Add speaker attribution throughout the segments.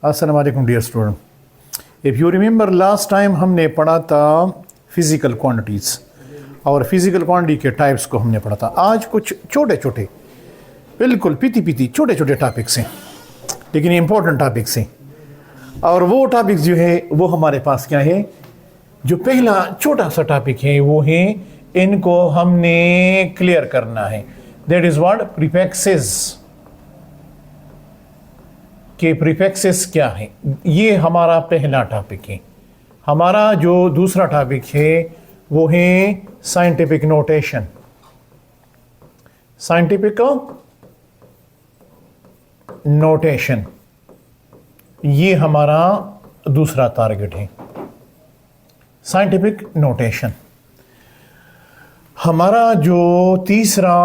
Speaker 1: अस्सलाम वालेकुम dear student, if you remember last time हमने पढ़ा था फिज़िकल क्वांटिटीज़ और फिज़िकल क्वांटिटी के टाइप्स को हमने पढ़ा था। आज कुछ छोटे छोटे बिल्कुल पीती छोटे छोटे टॉपिक्स हैं, लेकिन इम्पोर्टेंट टॉपिक्स हैं। और वो टॉपिक्स जो है वो हमारे पास क्या है, जो पहला छोटा सा टॉपिक है वो है, इनको हमने क्लियर करना है। दैट इज़ व्हाट प्रीफिक्सेस के प्रीफिक्सेस क्या है, ये हमारा पहला टॉपिक है। हमारा जो दूसरा टॉपिक है वो है साइंटिफिक नोटेशन। साइंटिफिक नोटेशन ये हमारा दूसरा टारगेट है। Scientific notation. हमारा जो तीसरा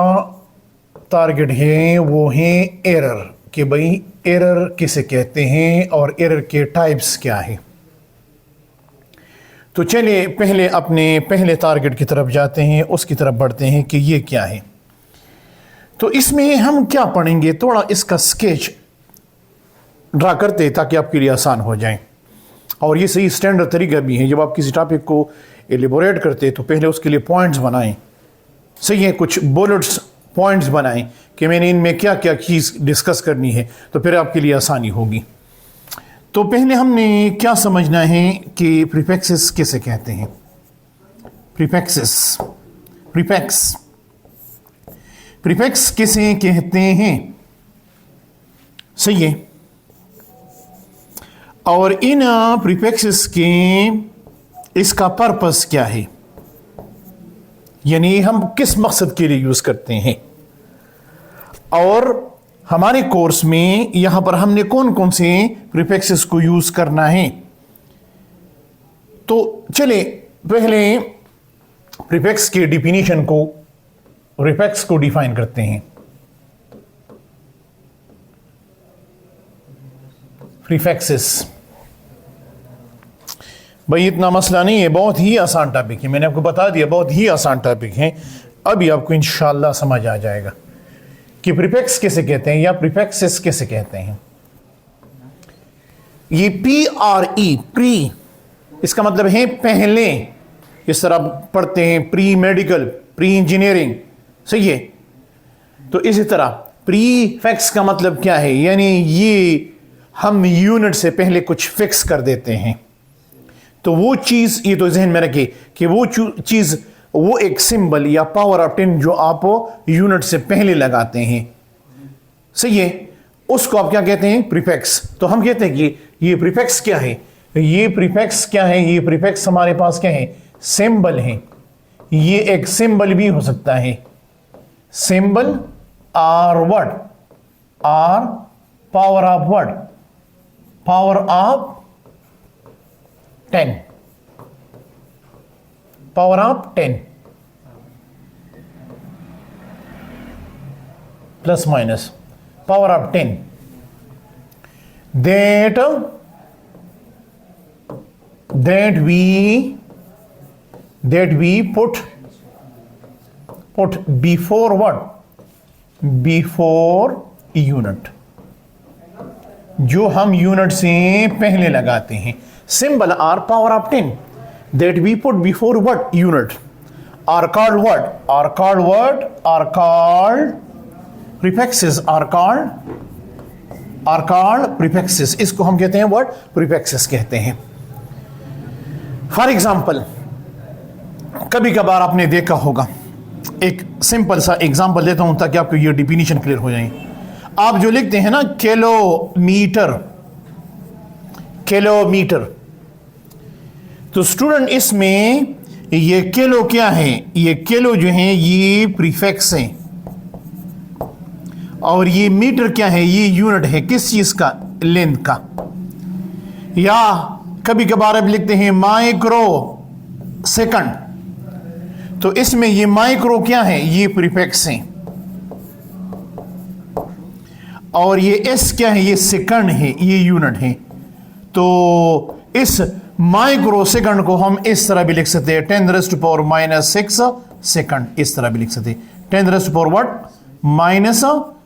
Speaker 1: टारगेट है वो है एरर, कि भाई एरर किसे कहते हैं और एरर के टाइप्स क्या है। तो चलिए पहले अपने पहले टारगेट की तरफ जाते हैं, उसकी तरफ बढ़ते हैं कि ये क्या है। तो इसमें हम क्या पढ़ेंगे, थोड़ा इसका स्केच ड्रा करते हैं ताकि आपके लिए आसान हो जाए। और ये सही स्टैंडर्ड तरीका भी है, जब आप किसी टॉपिक को एलिबोरेट करते हैं तो पहले उसके लिए पॉइंट्स बनाएं। सही है, कुछ बुलेट्स पॉइंट्स बनाएं कि मैंने इनमें क्या क्या चीज़ डिस्कस करनी है, तो फिर आपके लिए आसानी होगी। तो पहले हमने क्या समझना है कि प्रीफिक्सेस किसे कहते हैं। प्रीफिक्सेस, प्रीफिक्स किसे कहते हैं, सही है। और इन प्रीफिक्सेस के इसका पर्पस क्या है, यानी हम किस मकसद के लिए यूज करते हैं। और हमारे कोर्स में यहां पर हमने कौन कौन से प्रीफिक्सेस को यूज करना है। तो चले पहले प्रीफिक्स के डिफिनीशन को, प्रीफिक्स को डिफाइन करते हैं। प्रीफिक्सेस भाई इतना मसला नहीं है, बहुत ही आसान टॉपिक है। मैंने आपको बता दिया बहुत ही आसान टॉपिक है। अभी आपको इंशाल्लाह समझ आ जाएगा कि प्रीफिक्स किसे कहते हैं या प्रीफिक्सेस किसे कहते हैं। ये PRE, प्री, इसका मतलब है पहले। इस तरह पढ़ते हैं प्री मेडिकल, प्री इंजीनियरिंग, सही है। तो इसी तरह प्रीफिक्स का मतलब क्या है, यानी ये हम यूनिट से पहले कुछ फिक्स कर देते हैं। तो वो चीज, ये तो जहन में रखिए कि वो चीज, वो एक सिंबल या पावर ऑफ 10 जो आप यूनिट से पहले लगाते हैं, सही है, उसको आप क्या कहते हैं, प्रीफिक्स। तो हम कहते हैं कि ये प्रीफिक्स क्या है, ये प्रीफिक्स क्या है, ये प्रीफिक्स हमारे पास क्या है, सिंबल है। ये एक सिंबल भी हो सकता है, symbol or word, or power of word, power of 10, power of 10 plus minus power of 10, that we put before what, before unit, जो हम यूनिट से पहले लगाते हैं। Symbol or power of 10 that we put before what, unit, are called what, are called prefixes, are called prefixes। इसको हम कहते हैं what, prefixes कहते हैं। फॉर एग्जाम्पल, कभी कभार आपने देखा होगा, एक सिंपल सा एग्जाम्पल देता हूं ताकि आपको ये डिफिनीशन क्लियर हो जाए। आप जो लिखते हैं ना किलोमीटर, तो स्टूडेंट इसमें ये किलो क्या है, ये किलो जो है ये प्रीफिक्स है। और ये मीटर क्या है, ये यूनिट है, किस चीज का, लेंथ का। या कभी कभार आप लिखते हैं माइक्रो सेकंड, तो इसमें ये माइक्रो क्या है, ये प्रीफिक्स है। और ये एस क्या है, ये सेकंड है, ये यूनिट है। तो इस माइक्रो सेकंड को हम इस तरह भी लिख सकते हैं 10⁻⁻⁶ सेकंड, इस तरह भी लिख सकते हैं 10⁻⁻⁻⁶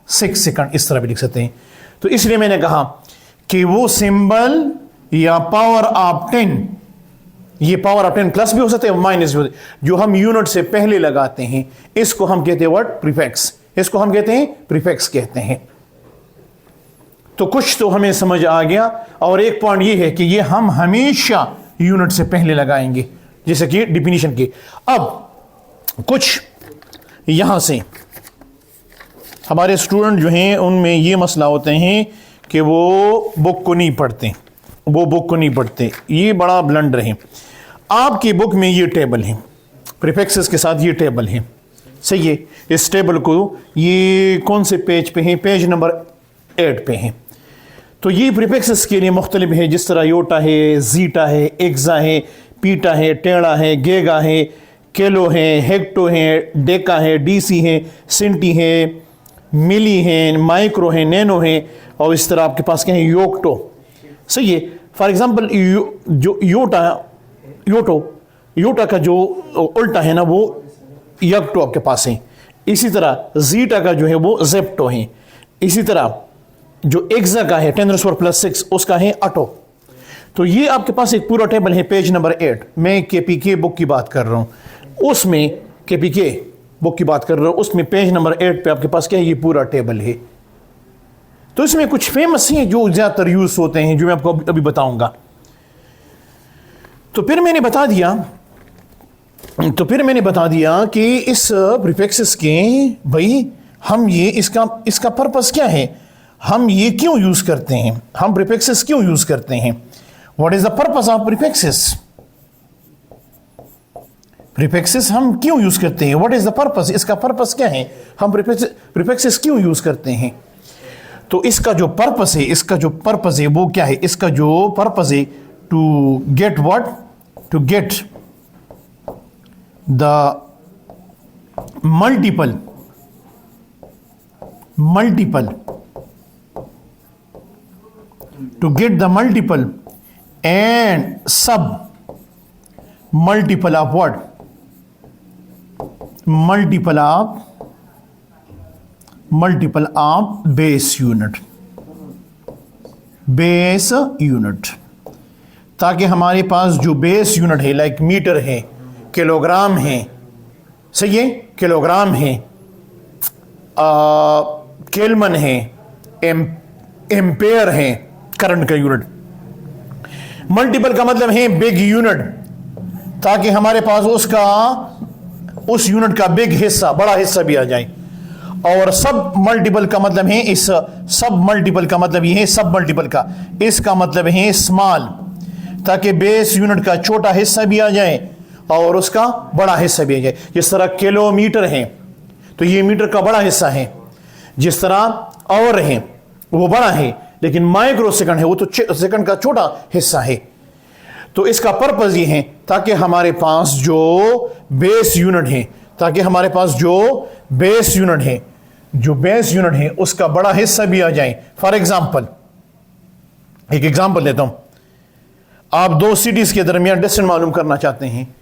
Speaker 1: सेकंड, इस तरह भी लिख सकते हैं। तो इसलिए मैंने कहा कि वो सिंबल या पावर ऑफ 10, ये पावर ऑफ 10 प्लस भी हो सकते हैं, माइनस भी हो सकते हैं, जो हम यूनिट से पहले लगाते हैं, इसको हम कहते हैं व्हाट? प्रीफिक्स। इसको हम कहते हैं प्रीफिक्स कहते हैं। तो कुछ तो हमें समझ आ गया। और एक पॉइंट ये है कि ये हम हमेशा यूनिट से पहले लगाएंगे, जैसे कि डिफिनीशन के। अब कुछ यहां से हमारे स्टूडेंट जो हैं उनमें ये मसला होते हैं कि वो बुक को नहीं पढ़ते, वो बुक को नहीं पढ़ते, ये बड़ा ब्लंडर है। आपकी बुक में ये टेबल है, प्रीफिक्सेस के साथ ये टेबल है, सही है। इस टेबल को ये कौन से पेज पे है? पेज नंबर 8 पे है। तो ये प्रीफिक्सेस के लिए मुख्तलिफ है, जिस तरह योटा है, जीटा है, एक्सा है, पीटा है, टेढ़ा है, गेगा है, केलो है, हेक्टो है, डेका है, डीसी है, सिंटी है, मिली है, माइक्रो है, नैनो है, और इस तरह आपके पास क्या है? योक्टो, सही है। फॉर एग्जांपल जो योटा का जो उल्टा है ना, वो यक्टो आपके पास है। इसी तरह जीटा का जो है वो जेप्टो है। इसी तरह जो एक्सा का है 10⁻⁻6 उसका है अटो। तो ये आपके पास एक पूरा टेबल है, पेज नंबर 8। मैं केपीके बुक की बात कर रहा हूं, उसमें केपीके बुक की बात कर रहा हूं, उसमें पेज नंबर 8 पे आपके पास क्या है? ये पूरा टेबल है। तो इसमें कुछ फेमस हैं जो ज्यादातर यूज होते हैं, जो मैं आपको अभी बताऊंगा। तो फिर मैंने बता दिया कि इस प्रीफिक्सेस के भाई हम ये इसका पर्पस क्या है, हम ये क्यों यूज करते हैं, हम प्रीफिक्सेस क्यों यूज करते हैं, what is the purpose of prefixes? Prefixes हम क्यों यूज करते हैं, व्हाट इज द पर्पस? इसका पर्पस क्या है, हम प्रीफिक्सेस क्यों यूज करते हैं? तो इसका जो पर्पस है वो क्या है? इसका जो पर्पस है to get what? To get the multiple to get the multiple and sub multiple of what? Multiple of base unit, ताकि हमारे पास जो बेस यूनिट है, लाइक मीटर है, किलोग्राम है, सही है, किलोग्राम है, केल्विन है, एम्पेयर है, करंट का यूनिट। मल्टीपल का मतलब है बिग यूनिट, ताकि हमारे पास उस यूनिट का बिग हिस्सा, बड़ा हिस्सा भी आ जाए। और सब मल्टीपल का मतलब है इसका मतलब है स्मॉल, ताकि बेस यूनिट का छोटा हिस्सा भी आ जाए और उसका बड़ा हिस्सा भी आ जाए। जिस तरह किलोमीटर है तो ये मीटर का बड़ा हिस्सा है, जिस तरह आवर है वो बड़ा है, लेकिन माइक्रो सेकंड है वो तो सेकंड का छोटा हिस्सा है। तो इसका पर्पस ये है ताकि हमारे पास जो बेस यूनिट है उसका बड़ा हिस्सा भी आ जाए। फॉर एग्जांपल, एक एग्जांपल देता हूं, आप दो सिटीज के दरमियान डिस्टेंस मालूम करना चाहते हैं,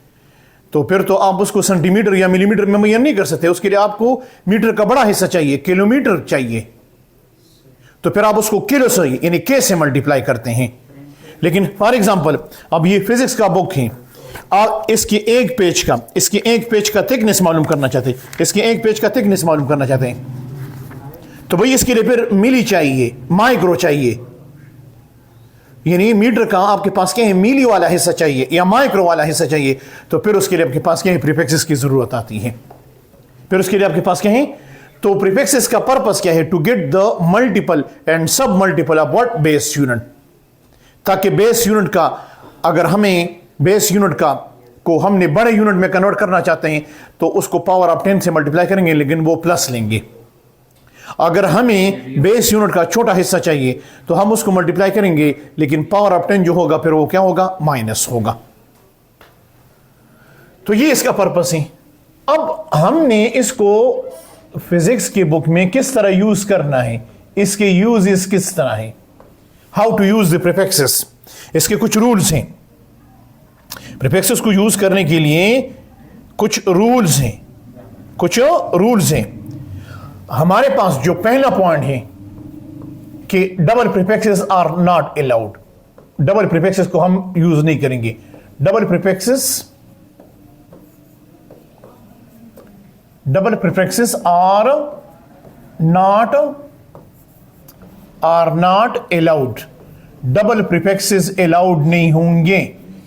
Speaker 1: तो फिर तो आप उसको सेंटीमीटर या मिलीमीटर में मुहैया नहीं कर सकते, उसके लिए आपको मीटर का बड़ा हिस्सा चाहिए, किलोमीटर चाहिए। तो फिर आप उसको किलो से यानी के से मल्टीप्लाई करते हैं। लेकिन फॉर एग्जांपल, अब ये फिजिक्स का बुक है, आप इसके एक पेज का थिकनेस मालूम करना चाहते हैं, तो भाई इसके लिए फिर मिली चाहिए, माइक्रो चाहिए, यानी मीटर का आपके पास क्या है? मिली वाला हिस्सा चाहिए या माइक्रो वाला हिस्सा चाहिए। तो फिर उसके लिए आपके पास क्या है? प्रीफिक्सेस की जरूरत आती है। फिर उसके लिए आपके पास क्या है? तो प्रीफिक्सेस का पर्पस क्या है? To get the multiple and sub multiple of what? Base unit, ताकि बेस यूनिट का, अगर हमें बेस यूनिट का को हमने बड़े यूनिट में कन्वर्ट करना चाहते हैं तो उसको पावर ऑफ 10 से मल्टीप्लाई करेंगे, लेकिन वो प्लस लेंगे। अगर हमें बेस यूनिट का छोटा हिस्सा चाहिए तो हम उसको मल्टीप्लाई करेंगे, लेकिन पावर ऑफ 10 जो होगा फिर वो क्या होगा? माइनस होगा। तो ये इसका पर्पस है। अब हमने इसको फिजिक्स की बुक में किस तरह यूज करना है, इसके यूजेस किस तरह है, how to use the prefixes, इसके कुछ रूल्स हैं। प्रीफिक्सेस को यूज करने के लिए कुछ रूल्स हैं। हमारे पास जो पहला पॉइंट है कि double prefixes are not allowed, double prefixes को हम यूज नहीं करेंगे। Double prefixes are not allowed, double prefixes allowed नहीं होंगे।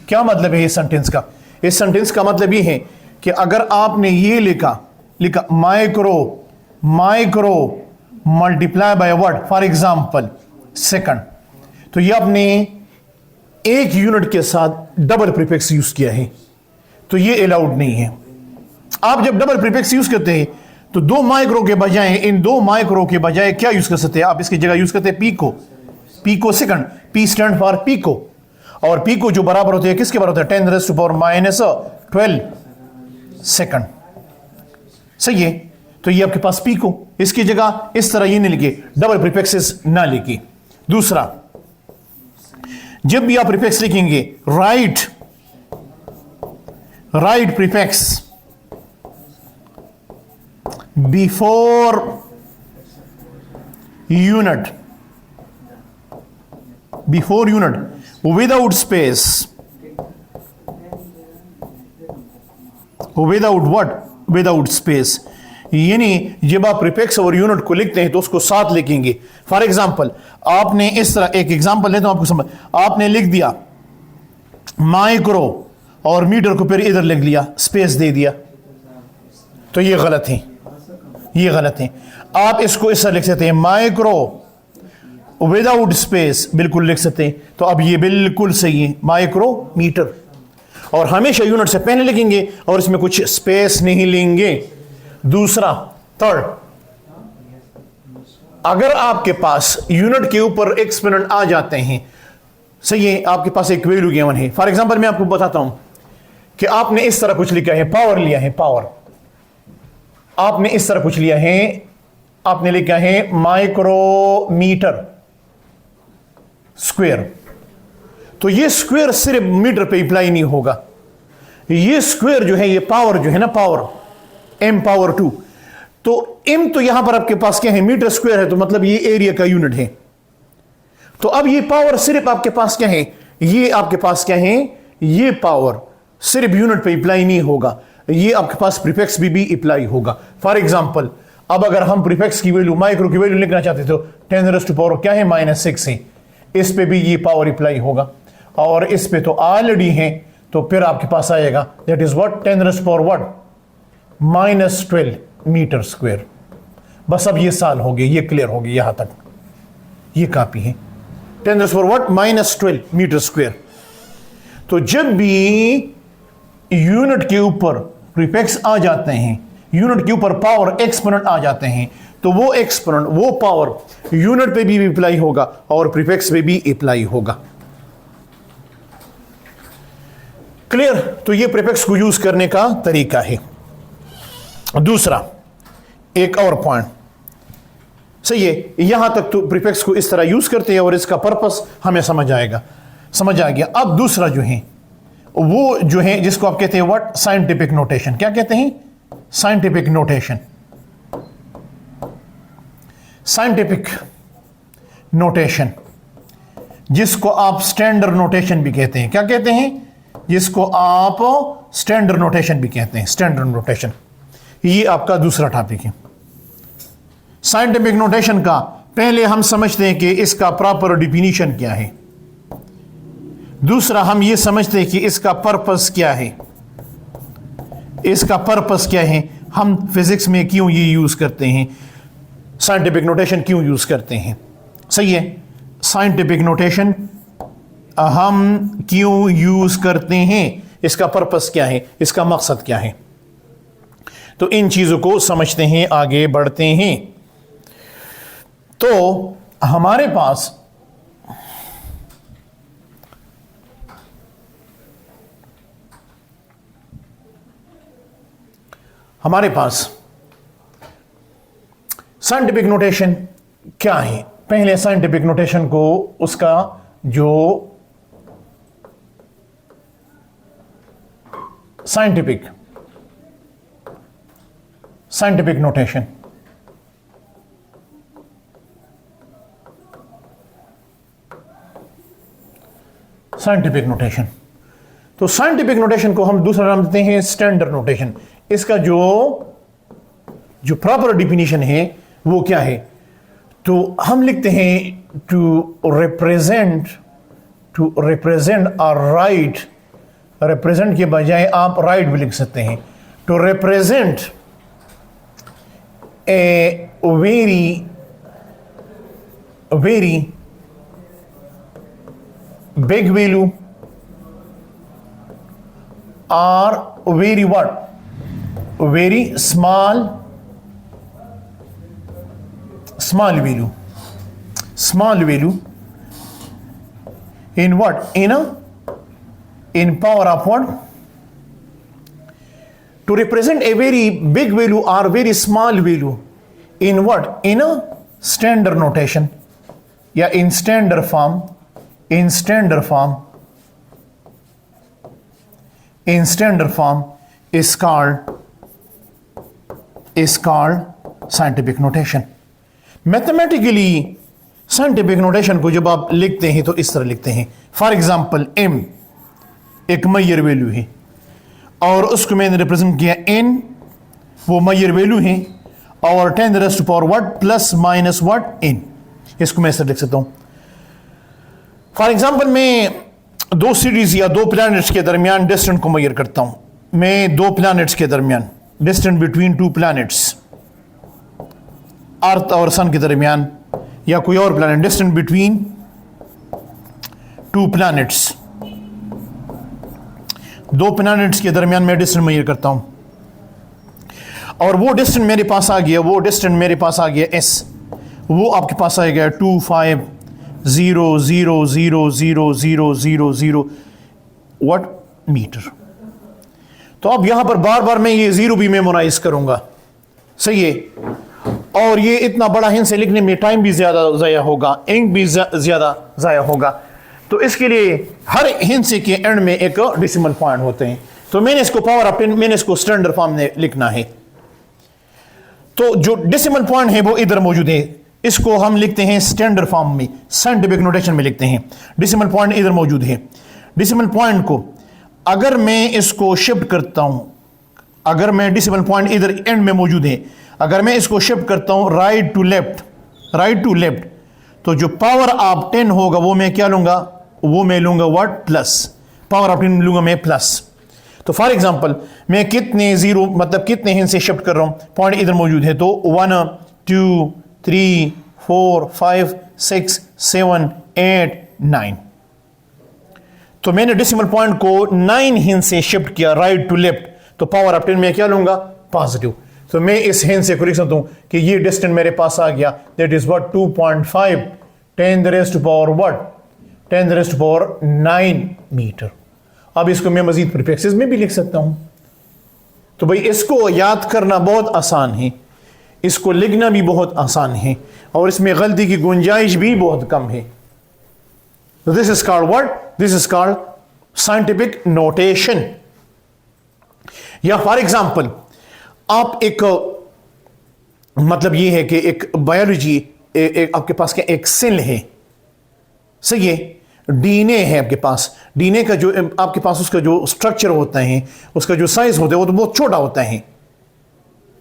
Speaker 1: क्या मतलब है इस सेंटेंस का? इस सेंटेंस का मतलब ये है कि अगर आपने ये लिखा micro multiply by what, for example second, तो ये आपने एक यूनिट के साथ डबल प्रीफिक्स यूज किया है, तो ये अलाउड नहीं है। आप जब डबल प्रीफिक्स यूज करते हैं तो दो माइक्रो के बजाय, इन दो माइक्रो के बजाय क्या यूज कर सकते हैं आप? इसकी जगह यूज करते हैं pico second, P stand for pico, और पीको जो बराबर होते हैं किसके बराबर होते हैं? 10⁻⁻12 सेकंड। सही है, तो ये आपके पास पीको, इसकी जगह इस तरह ये नहीं लिखे, डबल प्रीफिक्सेस ना लिखी। दूसरा, जब भी आप प्रीफिक्स लिखेंगे right prefix before unit without space, without space, यानी जब आप प्रीफिक्स और यूनिट को लिखते हैं तो उसको साथ लिखेंगे। फॉर एग्जांपल, आपने इस तरह, एक एग्जांपल लेता हूं आपको समझ, आपने लिख दिया माइक्रो और मीटर को फिर इधर लिख लिया, स्पेस दे दिया, तो ये गलत है, ये गलत है। आप इसको इस तरह लिख सकते हैं माइक्रो विदाउट स्पेस, बिल्कुल लिख सकते हैं, तो अब ये बिल्कुल सही है, माइक्रो मीटर, और हमेशा यूनिट से पहले लिखेंगे और इसमें कुछ स्पेस नहीं लेंगे। दूसरा, थर्ड, अगर आपके पास यूनिट के ऊपर एक्सपोनेंट आ जाते हैं, सही है, आपके पास एक वैल्यू गिवन है, फॉर एग्जांपल मैं आपको बताता हूं कि आपने इस तरह कुछ लिखा है, पावर लिया है, पावर, आपने इस तरह कुछ लिया है, आपने लिखा है माइक्रोमीटर स्क्वायर, तो ये स्क्वायर सिर्फ मीटर पे अप्लाई नहीं होगा, ये स्क्वायर जो है, ये पावर जो है ना, पावर m पावर 2, तो m तो यहां पर आपके पास क्या है? मीटर स्क्वायर है, तो मतलब ये एरिया का यूनिट है। तो अब ये पावर सिर्फ आपके पास क्या है? ये आपके पास क्या है? ये पावर सिर्फ यूनिट पे अप्लाई नहीं होगा, ये आपके पास प्रीफिक्स भी अप्लाई होगा। फॉर एग्जांपल, अब अगर हम प्रीफिक्स की वैल्यू, माइक्रो की वैल्यू लिखना चाहते तो 10⁻⁻ क्या है? -6 है, इस पे भी ये पावर अप्लाई होगा, और इस पे तो ऑलरेडी है, तो फिर आपके पास आएगा that is what? 10⁻⁻12 metre square. बस अब ये साल हो गए, ये क्लियर हो गया, यहां तक ये काफी है। 10⁻⁻12 मीटर स्क्वायर। तो जब भी यूनिट के ऊपर प्रीफिक्स आ जाते हैं, यूनिट के ऊपर पावर एक्सपोनेंट आ जाते हैं, तो वो एक्सपोनेंट, वो पावर यूनिट पे भी अप्लाई होगा और प्रीफिक्स पे भी अप्लाई होगा। क्लियर? तो ये प्रीफिक्स को यूज करने का तरीका है। दूसरा, एक और पॉइंट, सही है, यहां तक तो प्रीफिक्स को इस तरह यूज करते हैं और इसका पर्पस हमें समझ आ गया। अब दूसरा जो है, वो जो है जिसको आप कहते हैं व्हाट? Scientific notation. क्या कहते हैं? Scientific notation. साइंटिफिक नोटेशन, जिसको आप स्टैंडर्ड नोटेशन भी कहते हैं। क्या कहते हैं? जिसको आप स्टैंडर्ड नोटेशन भी कहते हैं, स्टैंडर्ड नोटेशन। ये आपका दूसरा टॉपिक है। साइंटिफिक नोटेशन का पहले हम समझते हैं कि इसका प्रॉपर डिफिनीशन क्या है, दूसरा हम ये समझते हैं कि इसका पर्पस क्या है, इसका पर्पस क्या है, हम फिजिक्स में क्यों ये यूज करते हैं, साइंटिफिक नोटेशन क्यों यूज करते हैं। सही है, साइंटिफिक नोटेशन हम क्यों यूज करते हैं, इसका पर्पस क्या है, इसका मकसद क्या है। तो इन चीजों को समझते हैं, आगे बढ़ते हैं। तो हमारे पास साइंटिफिक नोटेशन क्या है। पहले साइंटिफिक नोटेशन को उसका जो साइंटिफिक नोटेशन, साइंटिफिक नोटेशन। तो साइंटिफिक नोटेशन को हम दूसरा नाम देते हैं स्टैंडर्ड नोटेशन। इसका जो प्रॉपर डिफिनीशन है वो क्या है? तो हम लिखते हैं to represent a write, represent के बजाय आप राइट भी लिख सकते हैं। To represent a very big value or very what? Very small value. Small value in what? In power of what? To represent a very big value or very small value in what? In a standard notation. Yeah, in standard form. In standard form is called scientific notation. Mathematically scientific notation को जब आप लिखते हैं तो इस तरह लिखते हैं। फॉर एग्जाम्पल m एक मेजर वैल्यू है और उसको मैंने रिप्रेजेंट किया n, वो मेजर वैल्यू है, और 10 raised to power what plus minus what n। इसको मैं इस तरह लिख सकता हूं। फॉर एग्जाम्पल मैं दो सिटीज या दो प्लैनेट्स के दरमियान डिस्टेंस को मेजर करता हूं। मैं दो प्लैनेट्स के दरमियान, डिस्टेंस बिटवीन टू प्लैनेट्स, अर्थ और सन के दरमियान, या कोई और planet, distance between two planets, दो प्लैनेट्स के दरमियान मैं डिस्टेंस मेजर करता हूं, और वो डिस्टेंस मेरे पास आ गया, वो डिस्टेंस मेरे पास आ गया s, वो आपके पास आ गया 2500000000 व्हाट मीटर। तो अब यहां पर बार बार मैं ये जीरो भी मेमोराइज करूंगा, सही है, और ये इतना बड़ा हिंट से लिखने में टाइम भी ज्यादा जाया होगा, इंक भी ज्यादा जाया होगा। तो इसके लिए हर हिंट से के एंड में एक डेसिमल पॉइंट होते हैं। तो मैंने इसको पावर ऑफ 10, मैंने इसको स्टैंडर्ड फॉर्म में लिखना है। तो जो डेसिमल पॉइंट है वो इधर मौजूद है, इसको हम लिखते हैं स्टैंडर्ड फॉर्म में, साइंटिफिक नोटेशन में लिखते हैं। डेसिमल पॉइंट इधर मौजूद है। डेसिमल पॉइंट को अगर मैं इसको शिफ्ट करता हूं, अगर मैं डेसिमल पॉइंट इधर एंड में मौजूद है, अगर मैं इसको शिफ्ट करता हूं राइट टू लेफ्ट, तो जो पावर ऑफ 10 होगा वो मैं क्या लूंगा, वो मैं लूंगा व्हाट प्लस, पावर ऑफ 10 लूंगा मैं प्लस। तो फॉर एग्जांपल मैं कितने जीरो मतलब कितने हिंद से शिफ्ट कर रहा हूं, पॉइंट इधर मौजूद है, तो 1 2 3 4 5 6 7 8 9। तो मैंने डेसिमल पॉइंट को 9 हिंद से शिफ्ट किया राइट टू लेफ्ट, तो पावर ऑफ 10 में क्या लूंगा, पॉजिटिव। तो मैं इस हिंद से लिख सकता हूं कि ये डिस्टेंस मेरे पास आ गया, that is what 2.5 10 raised to power what 10 raised to power 9 metre. अब इसको मैं मजीद प्रीफिक्सेस में भी लिख सकता हूं। तो भाई इसको याद करना बहुत आसान है, इसको लिखना भी बहुत आसान है, और इसमें गलती की गुंजाइश भी बहुत कम है। तो this is called what, this is called scientific notation. या फॉर एग्जांपल आप एक मतलब ये है कि एक बायोलॉजी आपके पास क्या एक सेल है, सही है, डीएनए है आपके पास। डीएनए का जो आपके पास उसका जो स्ट्रक्चर होता है, उसका जो साइज होता है वो तो बहुत छोटा होता है।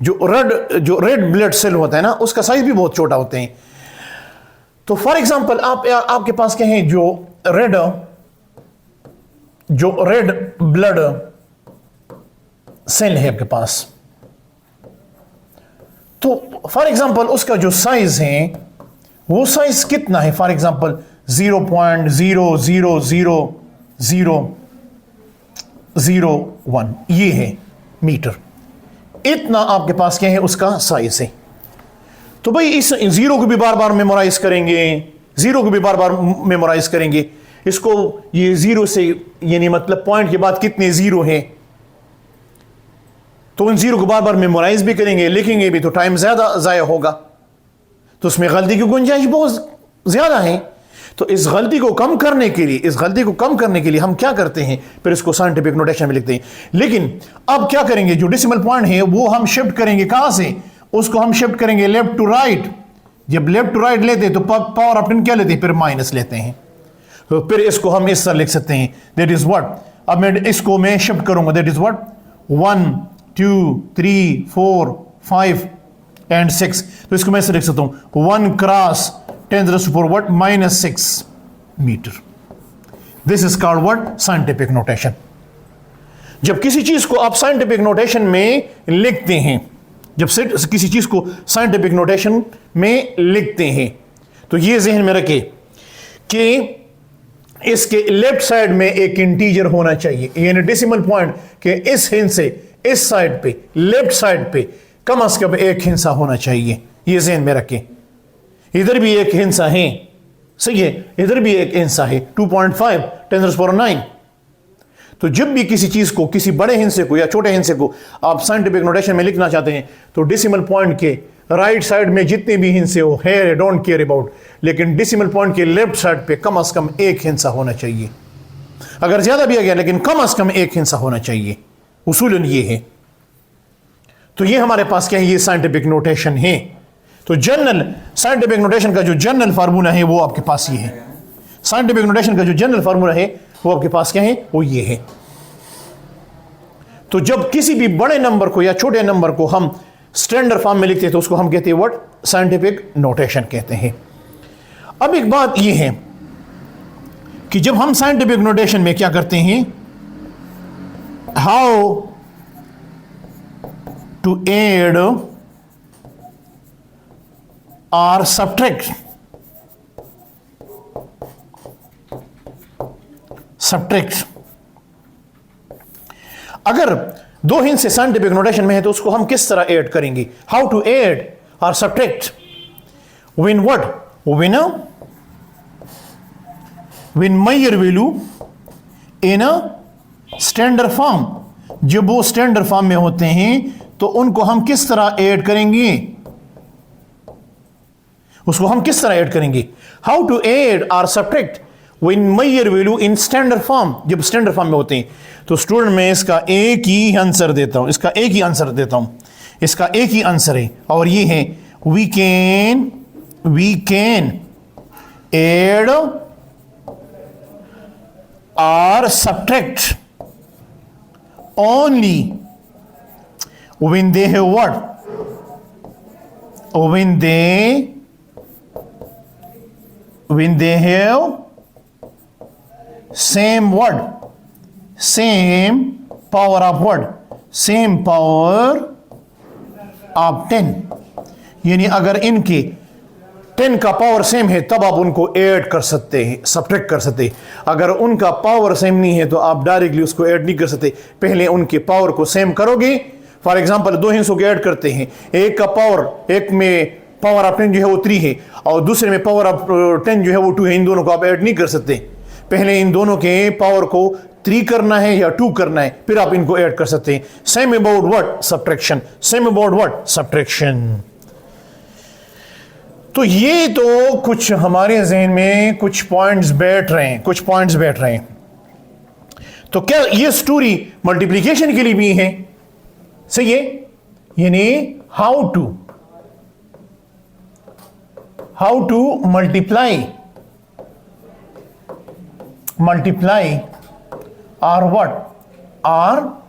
Speaker 1: जो रेड ब्लड सेल होता है ना, उसका साइज भी बहुत छोटा होते हैं। तो फॉर एग्जांपल आपके पास क्या है, जो रेड ब्लड सेल है आपके पास, तो फॉर एग्जांपल उसका जो साइज है वो साइज कितना है, फॉर एग्जांपल 0.0000001 ये है मीटर, इतना आपके पास क्या है उसका साइज है। तो भाई इस जीरो को भी बार बार मेमोराइज करेंगे, इसको ये जीरो से यानी मतलब पॉइंट के बाद कितने जीरो हैं, तो उन जीरो को बार बार मेमोराइज भी करेंगे, लिखेंगे भी, तो टाइम ज्यादा जाया होगा, तो उसमें गलती की गुंजाइश बहुत ज्यादा है। तो इस गलती को कम करने के लिए हम क्या करते हैं, फिर इसको साइंटिफिक नोटेशन में लिखते हैं। लेकिन अब क्या करेंगे, जो डेसिमल पॉइंट है वो हम शिफ्ट करेंगे कहां से, उसको हम शिफ्ट करेंगे लेफ्ट टू राइट। जब लेफ्ट टू राइट लेते हैं तो पावर ऑफ 10 क्या लेते हैं, फिर माइनस लेते हैं। तो फिर इसको हम इस तरह लिख सकते हैं, दैट इज व्हाट, अब मैं इसको मैं शिफ्ट करूंगा, दैट इज व्हाट 1 2 3 4 5 एंड 6, तो इसको मैं ऐसे लिख सकता हूं 1 cross 10⁻⁴ what -6 metre. This is called what scientific notation. जब किसी चीज को आप साइंटिफिक नोटेशन में लिखते हैं, जब किसी चीज को साइंटिफिक नोटेशन में लिखते हैं, तो ये जहन में रखें कि इसके लेफ्ट साइड में एक इंटीजर होना चाहिए, यानी डेसिमल पॉइंट के इस हिस्से से इस साइड पे, लेफ्ट साइड पे कम से कम एक हिस्सा होना चाहिए। ये जहन में रखें। इधर भी एक हिस्सा है, सही है, इधर भी एक हिस्सा है 2.5 10⁻⁹। तो जब भी किसी चीज को, किसी बड़े हिस्से को या छोटे हिस्से को आप साइंटिफिक नोटेशन में लिखना चाहते हैं, तो डेसिमल पॉइंट के राइट साइड में जितने भी हिस्से हो है, डोंट केयर अबाउट, लेकिन डेसिमल पॉइंट के लेफ्ट साइड पे कम से कम एक हिस्सा होना चाहिए। अगर ज्यादा भी आ गया, लेकिन कम से कम एक हिस्सा होना चाहिए। उसूलन ये है। तो ये हमारे पास क्या है, ये साइंटिफिक नोटेशन है। तो जनरल साइंटिफिक नोटेशन का जो जनरल फार्मूला है वो आपके पास ये है। साइंटिफिक नोटेशन का जो जनरल फार्मूला है वो आपके पास क्या है, वो ये है। तो जब किसी भी बड़े नंबर को या छोटे नंबर को हम स्टैंडर्ड फॉर्म में लिखते हैं, तो उसको हम कहते हैं व्हाट, साइंटिफिक नोटेशन कहते हैं। अब एक बात यह है कि जब हम साइंटिफिक नोटेशन में क्या करते हैं, हाउ टू ऐड और सब्ट्रैक्ट, अगर दो हिस्से साइंटिफिक नोटेशन में है तो उसको हम किस तरह ऐड करेंगे, हाउ टू ऐड और subtract when what, when measure value in a standard form. जब वो स्टैंडर्ड फॉर्म में होते हैं तो उनको हम किस तरह ऐड करेंगे, उसको हम किस तरह ऐड करेंगे, हाउ टू ऐड और subtract when measure value in standard form, जब स्टैंडर्ड फॉर्म में होते हैं। तो स्टूडेंट मैं इसका एक ही आंसर देता हूं, इसका एक ही आंसर देता हूं, इसका एक ही आंसर है, और ये है वी कैन ऐड और subtract only when they have what, when they have same what, same power of what, same power of 10। यानी अगर इनके 10 का पावर सेम है तब आप उनको ऐड कर सकते हैं, सब्ट्रैक्ट कर सकते हैं। अगर उनका पावर सेम नहीं है तो आप डायरेक्टली उसको ऐड नहीं कर सकते, पहले उनके पावर को सेम करोगे। फॉर एग्जांपल दो हिस्सों को ऐड करते हैं, एक का पावर, एक में पावर ऑफ 10 जो है वो 3 है और दूसरे में पावर ऑफ 10 जो है वो 2 है। इन दोनों को आप ऐड नहीं कर सकते, पहले इन दोनों के पावर को 3 करना है या 2 करना है, फिर आप इनको ऐड कर सकते हैं। Same about what, subtraction, same about what, subtraction. तो ये तो कुछ हमारे जहन में कुछ पॉइंट्स बैठ रहे हैं, तो क्या ये स्टोरी मल्टीप्लिकेशन के लिए भी है, सही है, यानी हाउ टू मल्टीप्लाई और व्हाट, और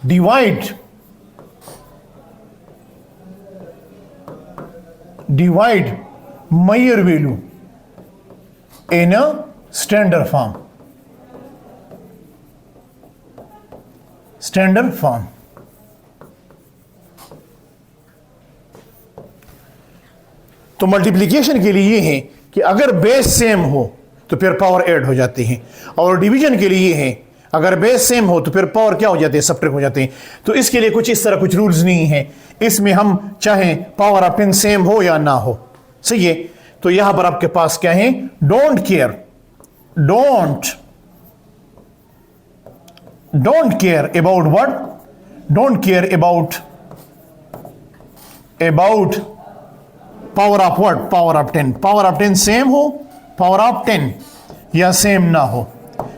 Speaker 1: divide measure value in a standard form, तो मल्टीप्लिकेशन के लिए ये है कि अगर बेस सेम हो तो फिर पावर ऐड हो जाती है, और डिवीजन के लिए ये है अगर बेस सेम हो तो फिर पावर क्या हो जाती है, सब्ट्रैक्ट हो जाते हैं। तो इसके लिए कुछ इस तरह कुछ रूल्स नहीं है, इसमें हम चाहे पावर ऑफ 10 सेम हो या ना हो, सही है। तो यहां पर आपके पास क्या है, don't care about what, don't care about power of what, power of 10। Power of 10 same हो, पावर ऑफ 10 या सेम ना हो,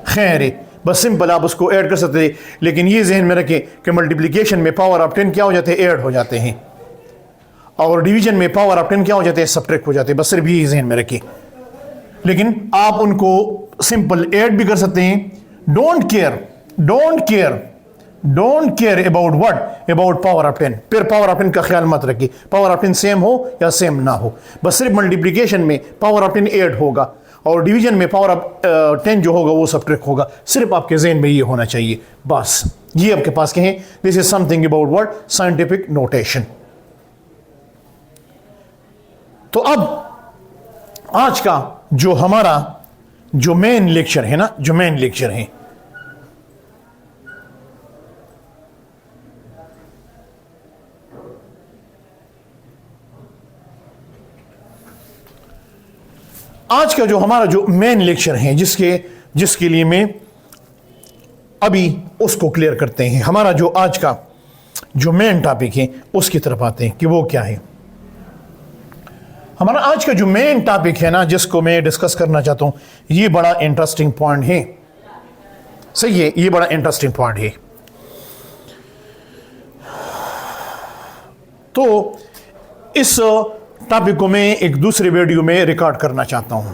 Speaker 1: खैर है, बस सिंपल आप उसको ऐड कर सकते थे। लेकिन ये जहन में रखें कि मल्टीप्लिकेशन में पावर ऑफ 10 क्या हो जाते हैं, ऐड हो जाते हैं, और डिवीजन में पावर ऑफ 10 क्या हो जाते हैं, सब्ट्रैक्ट हो जाते हैं। बस सिर्फ ये जहन में रखें। लेकिन आप उनको सिंपल ऐड भी कर सकते हैं। Don't care about what, about power of 10। फिर पावर ऑफ 10 का ख्याल मत रखिए, पावर ऑफ 10 सेम हो या सेम ना हो, बस सिर्फ मल्टीप्लिकेशन में पावर ऑफ 10 ऐड होगा और डिवीजन में पावर ऑफ 10 जो होगा वो सब्ट्रैक्ट होगा। सिर्फ आपके जहन में ये होना चाहिए, बस ये आपके पास कहें। This is something about what, scientific notation. तो अब आज का जो हमारा जो मेन लेक्चर है ना, जो मेन लेक्चर है, आज का जो हमारा जो मेन लेक्चर है, जिसके लिए मैं अभी उसको क्लियर करते हैं। हमारा जो आज का जो मेन टॉपिक है उसकी तरफ आते हैं कि वो क्या है। हमारा आज का जो मेन टॉपिक है ना, जिसको मैं डिस्कस करना चाहता हूं, ये बड़ा इंटरेस्टिंग पॉइंट है। सही है, ये बड़ा इंटरेस्टिंग पॉइंट है। तो इस टॉपिक को मैं एक दूसरे वीडियो में रिकॉर्ड करना चाहता हूं।